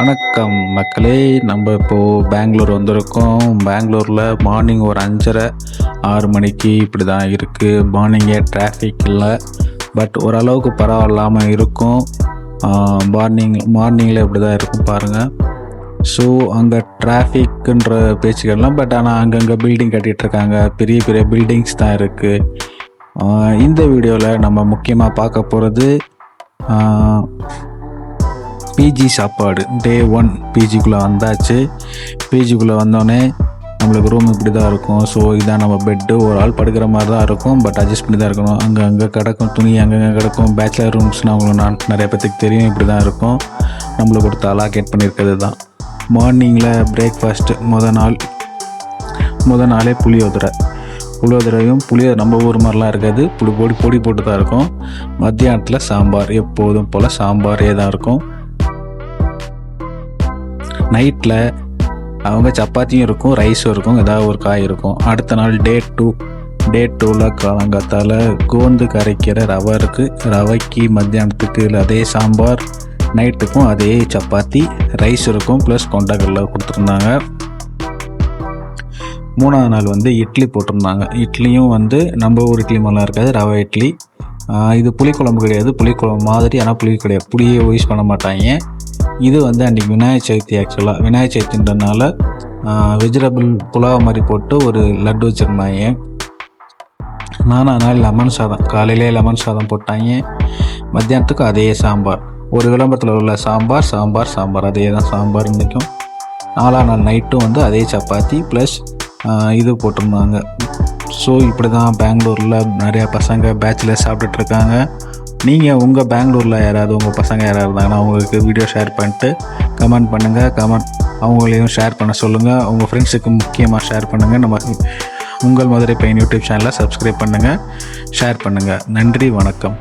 வணக்கம் மக்களே. நம்ம இப்போது பெங்களூர் வந்திருக்கோம். பெங்களூரில் மார்னிங் ஒரு 5:30-6 மணிக்கு இப்படி தான் இருக்குது. மார்னிங்கே டிராஃபிக் இல்லை, பட் ஓரளவுக்கு பரவாயில்லாமல் இருக்கும். மார்னிங்கில் இப்படி தான் இருக்கும் பாருங்கள். ஸோ அங்கே டிராஃபிக்குன்ற பேச்சுக்கள்லாம், பட் ஆனால் அங்கங்கே பில்டிங் கட்டிகிட்ருக்காங்க. பெரிய பெரிய பில்டிங்ஸ் தான் இருக்குது. இந்த வீடியோவில் நம்ம முக்கியமாக பார்க்க போகிறது பிஜி சாப்பாடு. டே 1 பிஜிக்குள்ளே வந்தாச்சு. பிஜிக்குள்ளே வந்தோடனே நம்மளுக்கு ரூம் இப்படி தான் இருக்கும். ஸோ இதான் நம்ம பெட்டு. ஒரு ஆள் படுக்கிற மாதிரி தான் இருக்கும், பட் அட்ஜஸ்ட் பண்ணி தான் இருக்கணும். அங்கே கிடக்கும் துணி, அங்கங்கே கிடக்கும். பேச்சுலர் ரூம்ஸ்னால் அவங்களுக்கு நிறைய பேத்துக்கு தெரியும், இப்படி தான் இருக்கும். நம்மளுக்கு கொடுத்து அலாகேட் பண்ணியிருக்கிறது தான். மார்னிங்கில் பிரேக்ஃபாஸ்ட்டு முத நாளே புளியோதரையும் நம்ம ஊர் மாதிரிலாம் இருக்காது. பொடி போட்டு தான் இருக்கும். மத்தியானத்தில் சாம்பார், எப்போதும் போல் சாம்பாரே தான் இருக்கும். நைட்டில் அவங்க சப்பாத்தியும் இருக்கும், ரைஸும் இருக்கும், ஏதாவது ஒரு காய் இருக்கும். அடுத்த நாள் டே 2ல் காலங்காத்தால் கோந்து கரைக்கிற ரவை இருக்குது. ரவைக்கு மத்தியானத்துக்கு அதே சாம்பார், நைட்டுக்கும் அதே சப்பாத்தி, ரைஸ் இருக்கும், ப்ளஸ் கொண்டக்கடலை கொடுத்துருந்தாங்க. 3ஆவது நாள் இட்லி போட்டிருந்தாங்க. இட்லியும் நம்ம ஊர் இட்லி மாதிரிலாம் இருக்காது, ரவை இட்லி. இது புளிக்குழம்பு கிடையாது, புளிக்குழம்பு மாதிரி, ஆனால் புளி கிடையாது, புளியை யூஸ் பண்ண மாட்டாங்க. இது அன்றைக்கி விநாயகர் சதுர்த்தி. ஆக்சுவலாக விநாயகர் சதுர்த்தின்றனால வெஜிடபிள் புலாவ் மாதிரி போட்டு ஒரு லட்டு வச்சுருந்தாங்க. 4ஆவது நாள் லெமன் சாதம். காலையிலே லெமன் சாதம் போட்டாங்க. மத்தியானத்துக்கு அதே சாம்பார். ஒரு விளம்பரத்தில் உள்ள சாம்பார் அதே தான் சாம்பார் இன்றைக்கும். 4ஆவது நாள் நைட்டும் அதே சப்பாத்தி ப்ளஸ் இது போட்டிருந்தாங்க. ஸோ இப்படி தான் பெங்களூரில் நிறையா பசங்க பேச்சுலர் சாப்பிட்டுட்ருக்காங்க. நீங்கள் உங்கள் பெங்களூரில் யாராவது உங்கள் பசங்க யாராவது இருந்தாங்கன்னா அவங்களுக்கு வீடியோ ஷேர் பண்ணிட்டு கமெண்ட் பண்ணுங்கள். அவங்களையும் ஷேர் பண்ண சொல்லுங்கள். உங்கள் ஃப்ரெண்ட்ஸுக்கு முக்கியமாக ஷேர் பண்ணுங்கள். நம்ம உங்கள் மதுரை பையன் யூடியூப் சேனலை சப்ஸ்கிரைப் பண்ணுங்கள், ஷேர் பண்ணுங்கள். நன்றி, வணக்கம்.